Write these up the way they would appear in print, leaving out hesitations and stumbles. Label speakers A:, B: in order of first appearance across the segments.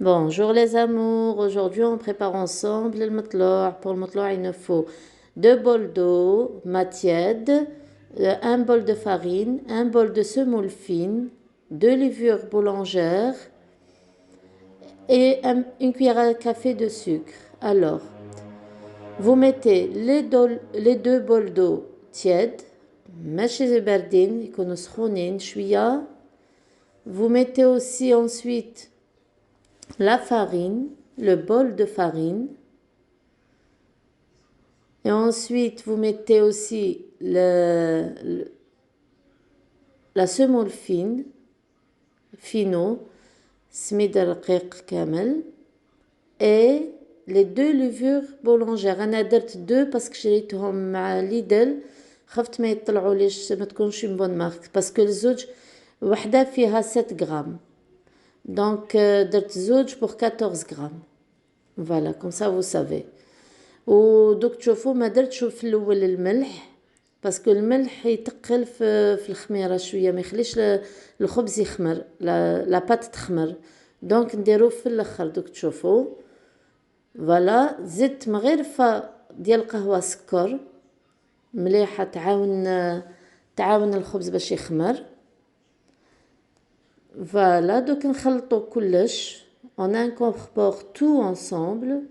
A: Bonjour les amours, aujourd'hui on prépare ensemble le matlour. Pour le matlour il nous faut 2 bols d'eau tiède, un bol de farine, un bol de semoule fine, 2 levures boulangères et une cuillère à café de sucre. Alors, vous mettez les 2 bols d'eau tiède, ماشي باردين يكونوا سخونين شوية. Vous mettez aussi ensuite la farine, le bol de farine. Et ensuite, vous mettez aussi la semoule fine, fino, سميد رقيق كامل. Et les 2 levures boulangères. أنا درت 2 باسكو شريتهم مع ليدل. خفت ما يطلعوليش ما تكونش une bonne marque. باسكو الزوج وحدة فيها 7 غرام. Donc درت زوج pour 14 غرام. Voilà, comme ça vous savez. ودوك تشوفوا ما درتش في الاول الملح باسكو الملح يتقل في الخميره شويه ما يخليش الخبز يخمر لا بات تخمر دونك نديرو في الاخر دوك تشوفوا. فوالا زدت مغرفه ديال قهوه سكر مليحه تعاون الخبز باش يخمر. فوالا دوك نخلطو كلش on incorpore tout ensemble.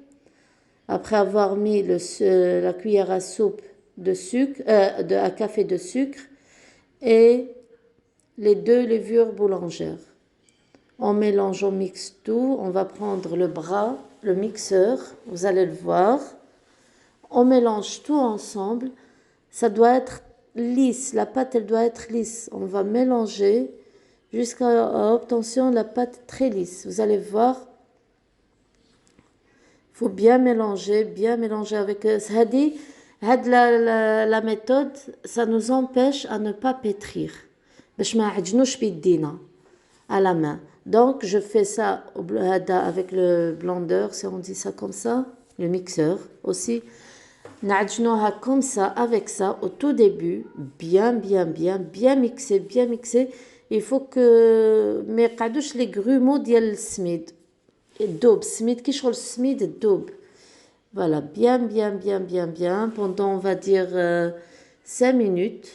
A: Après avoir mis la cuillère à soupe de sucre, à café de sucre et les 2 levures boulangères. On mélange, on mixe tout. On va prendre le bras, le mixeur, vous allez le voir. On mélange tout ensemble. Ça doit être lisse, la pâte elle doit être lisse. On va mélanger jusqu'à l'obtention de la pâte très lisse. Vous allez voir. Il faut bien mélanger avec la méthode, ça nous empêche à ne pas pétrir. باش ما عجنوش بيدينا à la main. Donc je fais ça avec le blender, si on dit ça comme ça, le mixeur aussi. نعجنوها comme ça avec ça au tout début, bien mixer. Il faut que ما يقعدوش les grumeaux ديال السميد. الدوب السميد كي شغل السميد الدوب. Voilà, bien. Pendant, on va dire, 5 minutes.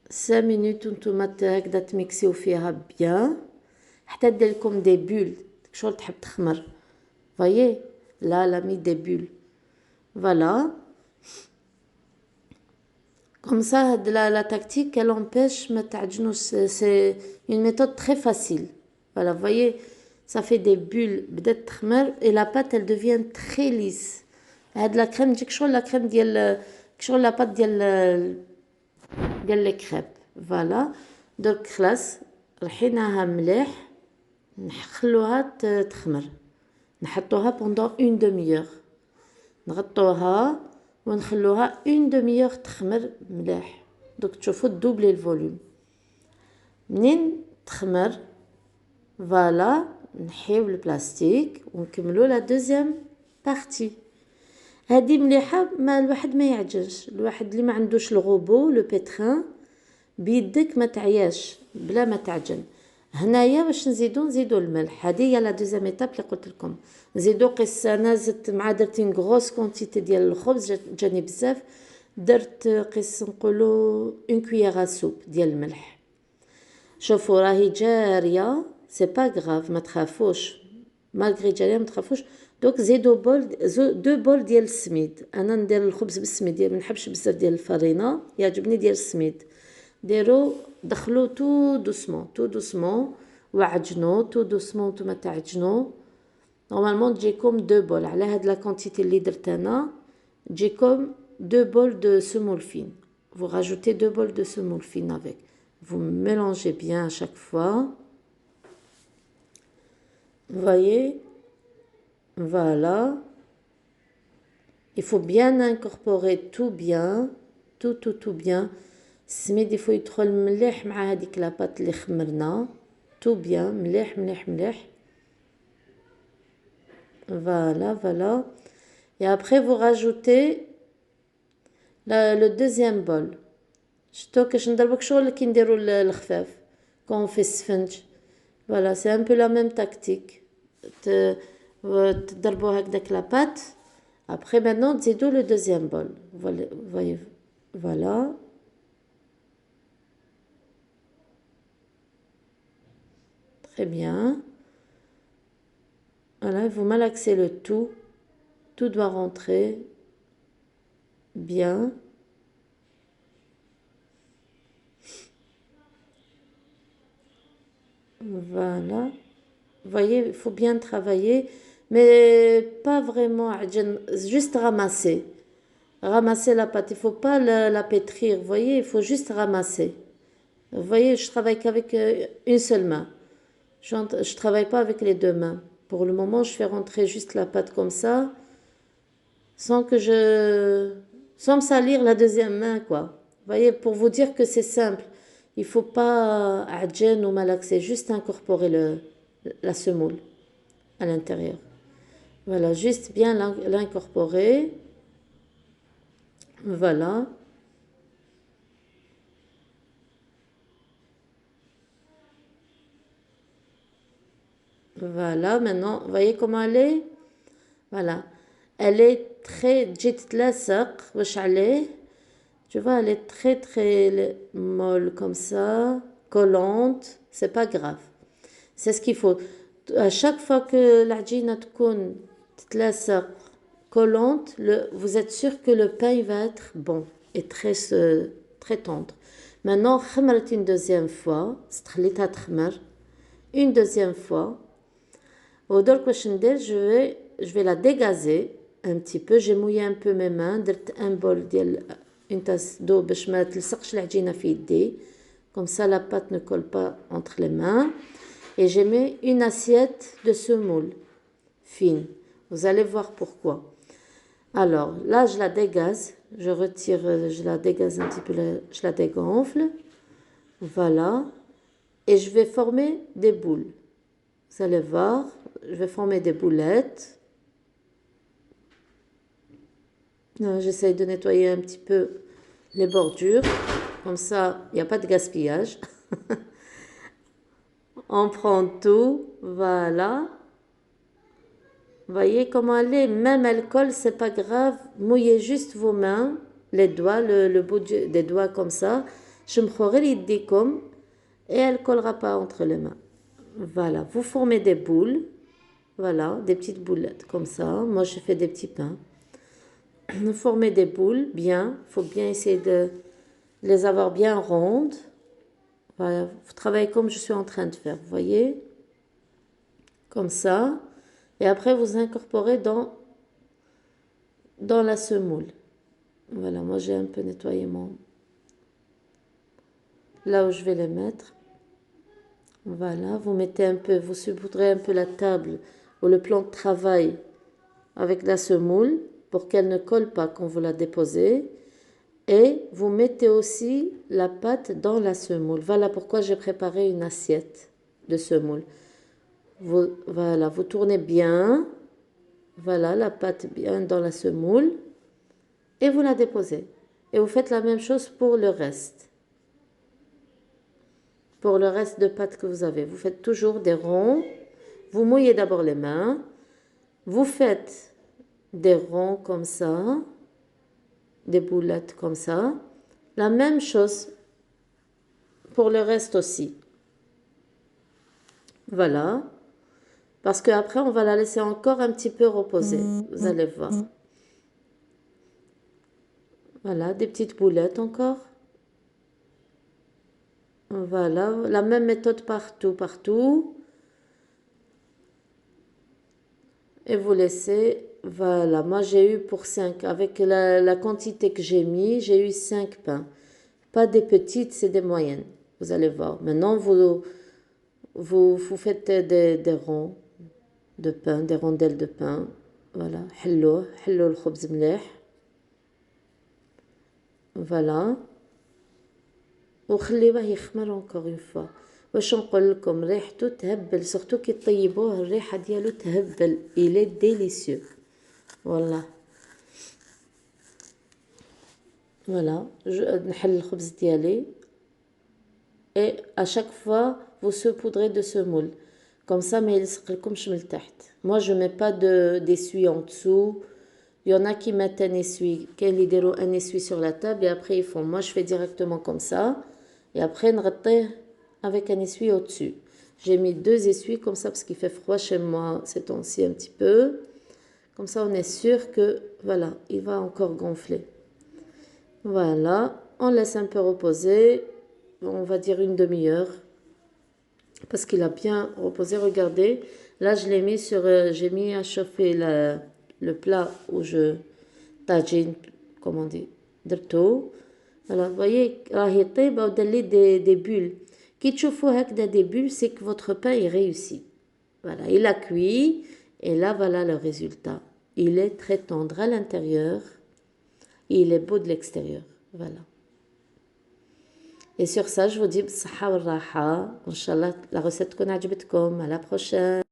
A: 5 minutes, وانتم هكذا تميكسيو فيها bien. حتى دير لكم des bulles. شغل تحب تخمر. Voyez, là, elle a mis des bulles. Voilà. Comme ça, la tactique, elle empêche ما تعجنوش. C'est une méthode très facile. Voilà, voyez. Ça fait des bulles بدات تخمر et la pâte elle devient très lisse. هاد la crème تجيك شغل la crème ديال شغل la pâte ديال les crêpes. Voilà. درك خلاص رحيناها مليح نخلوها تخمر نحطوها pendant une demi-heure نغطوها ونخلوها une demi-heure تخمر مليح. دوك تشوفوا دوبلي الفوليوم منين تخمر. فوالا نحيو البلاستيك ونكملو لا دوزيام بارتي. هذه مليحه ما الواحد ما يعجنش الواحد اللي ما عندوش الغوبو لو بيتران بيدك ما تعياش بلا ما تعجن. هنايا باش نزيدو الملح. هذه هي لا دوزيام ايتاب اللي قلت لكم. نزيدو قيس انا زدت مع درت ان غروس كونتيتي ديال الخبز جاني بزاف. درت قيس نقولو اون كويير سوب ديال الملح. شوفوا راهي جاريه سي با غراف ما تخافوش مالغري جاريه ما تخافوش. دوك زيدو دو بول ديال السميد. انا ندير الخبز بالسميد ما نحبش بزاف ديال الفرينه يعجبني ديال السميد. ديرو دخلو تو دوسمون وعجنو تو دوسمون نتوما تعجنو. نورمالمون تجيكم 2 بول على هاد لا كونتيتي اللي درت انا تجيكم 2 بول دو semoule fine. Vous rajoutez 2 bols de semoule fine avec. Vous mélangez bien à chaque fois. Vous voyez, voilà. Il faut bien incorporer tout bien, tout bien. السميد il faut يدخل مليح مع هذيك لاباط اللي خمرنا. tout bien, مليح. Voilà. Et après vous rajoutez le deuxième bol. شتو كاش نضربك شغل كي نديرو الخفاف quand on fait السفنج. Voilà, c'est un peu la même tactique. تضربوا هكذاك la pâte. Après maintenant تزيدوا le deuxième bol. Voyez, voilà. Très bien. Voilà, vous malaxez le tout. Tout doit rentrer bien. Voilà. Vous voyez, il faut bien travailler, mais pas vraiment, juste ramasser. Ramasser la pâte, il ne faut pas la pétrir, vous voyez, il faut juste ramasser. Vous voyez, je travaille qu'avec une seule main. Je ne travaille pas avec les deux mains. Pour le moment, je fais rentrer juste la pâte comme ça, sans me salir la deuxième main, quoi. Vous voyez, pour vous dire que c'est simple. Il ne faut pas adjen ou malaxer, juste incorporer la semoule à l'intérieur. Voilà, juste bien l'incorporer. Voilà. Voilà, maintenant, vous voyez comment elle est? Voilà. Elle est très جيت تلاصق واش عليه. Tu vois, elle est très très molle comme ça, collante. C'est pas grave. C'est ce qu'il faut. À chaque fois que العجينة تكون تتلاصق collante, vous êtes sûr que le pain il va être bon et très tendre. Maintenant, خمرت une deuxième fois, خليتها تخمر une deuxième fois. ودرك واش ندير je vais la dégazer un petit peu. J'ai mouillé un peu mes mains, درت un bol ديال une tasse d'eau باش ما تلصقش العجينه في يدي. Comme ça la pâte ne colle pas entre les mains. Et j'ai mis une assiette de semoule fine. Vous allez voir pourquoi. Alors là je la dégaze, je retire, je la dégaze un petit peu, je la dégonfle. Voilà. Et je vais former des boules. Vous allez voir, je vais former des boulettes. J'essaye de nettoyer un petit peu les bordures. Comme ça, il n'y a pas de gaspillage. On prend tout. Voilà. Vous voyez comment elle est. Même elle colle, c'est pas grave. Mouillez juste vos mains, les doigts, le bout des doigts comme ça. Je me ferai comme et elle collera pas entre les mains. Voilà. Vous formez des boules. Voilà, des petites boulettes comme ça. Moi, je fais des petits pains. Former des boules bien. Il faut bien essayer de les avoir bien rondes. Voilà, vous travaillez comme je suis en train de faire, vous voyez? Comme ça. Et après, vous incorporez dans la semoule. Voilà, moi j'ai un peu nettoyé là où je vais les mettre. Voilà, vous mettez un peu, vous saupoudrez un peu la table ou le plan de travail avec la semoule pour qu'elle ne colle pas quand vous la déposez. Et vous mettez aussi la pâte dans la semoule. Voilà pourquoi j'ai préparé une assiette de semoule. Voilà, vous tournez bien. Voilà, la pâte bien dans la semoule. Et vous la déposez. Et vous faites la même chose pour le reste. Pour le reste de pâte que vous avez. Vous faites toujours des ronds. Vous mouillez d'abord les mains. Vous faites des ronds comme ça. Des boulettes comme ça. La même chose pour le reste aussi. Voilà. Parce qu'après, on va la laisser encore un petit peu reposer. Vous allez voir. Voilà, des petites boulettes encore. Voilà, la même méthode partout. Et vous laissez, voilà, moi j'ai eu pour 5, avec la quantité que j'ai mis, j'ai eu 5 pains. Pas des petites, c'est des moyennes. Vous allez voir. Maintenant, vous faites des ronds de pain, des rondelles de pain. Voilà, حلو الخبز مليح. Voilà. وخليوه يخمر encore une fois. واش نقول لكم ريحته تهبل سورتو كي طيبوه الريحه ديالو تهبل il est délicieux. Voilà, نحل الخبز ديالي. Et à chaque fois vous saupoudrez de semoule. comme ça ما يلصقلكمش من تحت. Moi je mets pas d'essuie en dessous. Il y en a qui mettent un essuie, un essuie sur la table et après ils font. Moi je fais directement comme ça et après نغطيه avec un essuie au-dessus. J'ai mis 2 essuies comme ça parce qu'il fait froid chez moi ces temps-ci un petit peu. Comme ça on est sûr que voilà, il va encore gonfler. Voilà, on laisse un peu reposer, on va dire une demi-heure. Parce qu'il a bien reposé, regardez. Là, je l'ai mis sur, j'ai mis à chauffer le plat où je tagine, comme on dit, درتو. Voilà, vous voyez, راهي طيبة ودار لي des bulles. كي تشوفوا هكذا des bulles, c'est que votre pain est réussi. Voilà, il a cuit et là, voilà le résultat. Il est très tendre à l'intérieur et il est beau de l'extérieur. Voilà. Et sur ça, je vous dis بصحة والراحة. Inch'Allah, la recette تكون عجبتكم. À la prochaine.